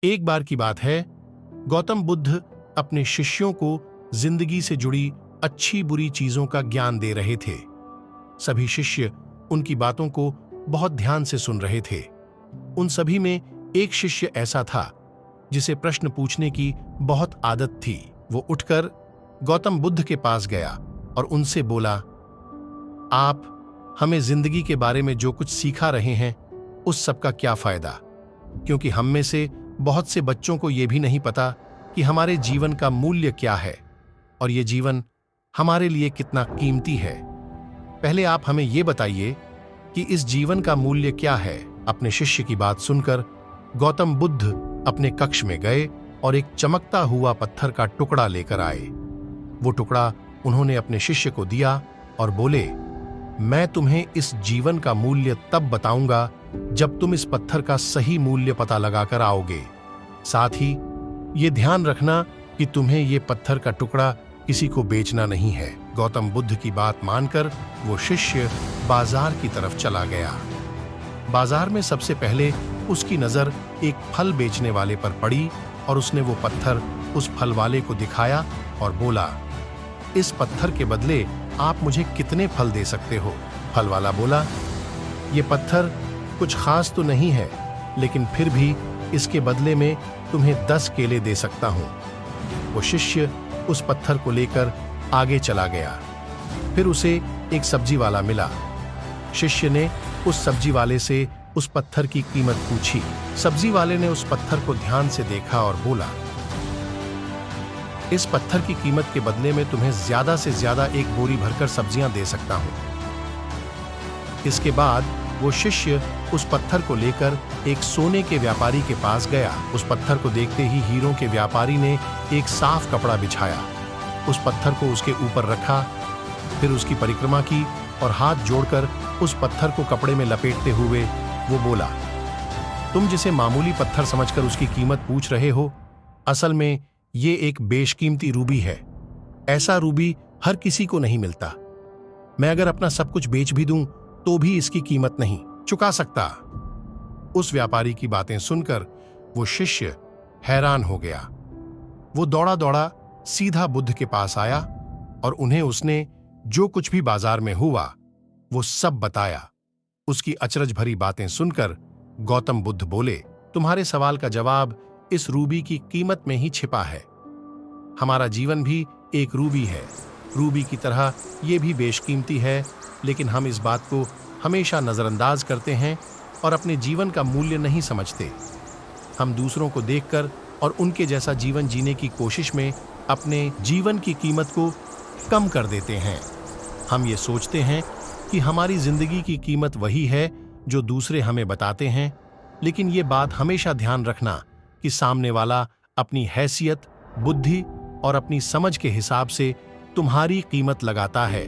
एक बार की बात है, गौतम बुद्ध अपने शिष्यों को जिंदगी से जुड़ी अच्छी बुरी चीजों का ज्ञान दे रहे थे। सभी शिष्य उनकी बातों को बहुत ध्यान से सुन रहे थे। उन सभी में एक शिष्य ऐसा था जिसे प्रश्न पूछने की बहुत आदत थी। वो उठकर गौतम बुद्ध के पास गया और उनसे बोला, आप हमें जिंदगी के बारे में जो कुछ सिखा रहे हैं उस सब का क्या फायदा, क्योंकि हम में से बहुत से बच्चों को यह भी नहीं पता कि हमारे जीवन का मूल्य क्या है और ये जीवन हमारे लिए कितना कीमती है। पहले आप हमें यह बताइए कि इस जीवन का मूल्य क्या है। अपने शिष्य की बात सुनकर गौतम बुद्ध अपने कक्ष में गए और एक चमकता हुआ पत्थर का टुकड़ा लेकर आए। वो टुकड़ा उन्होंने अपने शिष्य को दिया और बोले, मैं तुम्हें इस जीवन का मूल्य तब बताऊंगा जब तुम इस पत्थर का सही मूल्य पता लगाकर आओगे। साथ ही ये ध्यान रखना कि तुम्हें ये पत्थर का टुकड़ा किसी को बेचना नहीं है। गौतम बुद्ध की बात मानकर वो शिष्य बाजार की तरफ चला गया। बाजार में सबसे पहले उसकी नजर एक फल बेचने वाले पर पड़ी और उसने वो पत्थर उस फल वाले को दिखाया और बोला, इस पत्थर के बदले आप मुझे कितने फल दे सकते हो? फल वाला बोला, ये पत्थर कुछ खास तो नहीं है, लेकिन फिर भी इसके बदले में तुम्हें 10 केले दे सकता हूं। वो शिष्य उस पत्थर को लेकर आगे चला गया। फिर उसे एक सब्जी वाला मिला। शिष्य ने उस सब्जी वाले से उस पत्थर की कीमत पूछी। सब्जी वाले ने उस पत्थर को ध्यान से देखा और बोला, इस पत्थर की कीमत के बदले में तुम्हें ज्यादा से ज्यादा एक बोरी भरकर सब्जियां दे सकता हूं। इसके बाद वो शिष्य उस पत्थर को लेकर एक सोने के व्यापारी के पास गया। उस पत्थर को देखते ही हीरों के व्यापारी ने एक साफ कपड़ा बिछाया, उस पत्थर को उसके ऊपर रखा, फिर उसकी परिक्रमा की और हाथ जोड़कर उस पत्थर को कपड़े में लपेटते हुए वो बोला, तुम जिसे मामूली पत्थर समझकर उसकी कीमत पूछ रहे हो, असल में ये एक बेशकीमती रूबी है। ऐसा रूबी हर किसी को नहीं मिलता। मैं अगर अपना सब कुछ बेच भी दूं तो भी इसकी कीमत नहीं चुका सकता। उस व्यापारी की बातें सुनकर वो शिष्य हैरान हो गया। वो दौड़ा दौड़ा सीधा बुद्ध के पास आया और उन्हें उसने जो कुछ भी बाजार में हुआ वो सब बताया। उसकी अचरज भरी बातें सुनकर गौतम बुद्ध बोले, तुम्हारे सवाल का जवाब इस रूबी की कीमत में ही छिपा है। हमारा जीवन भी एक रूबी है। रूबी की तरह ये भी बेशकीमती है, लेकिन हम इस बात को हमेशा नजरअंदाज करते हैं और अपने जीवन का मूल्य नहीं समझते। हम दूसरों को देखकर और उनके जैसा जीवन जीने की कोशिश में अपने जीवन की कीमत को कम कर देते हैं। हम ये सोचते हैं कि हमारी जिंदगी की कीमत वही है जो दूसरे हमें बताते हैं, लेकिन ये बात हमेशा ध्यान रखना कि सामने वाला अपनी हैसियत, बुद्धि और अपनी समझ के हिसाब से तुम्हारी कीमत लगाता है।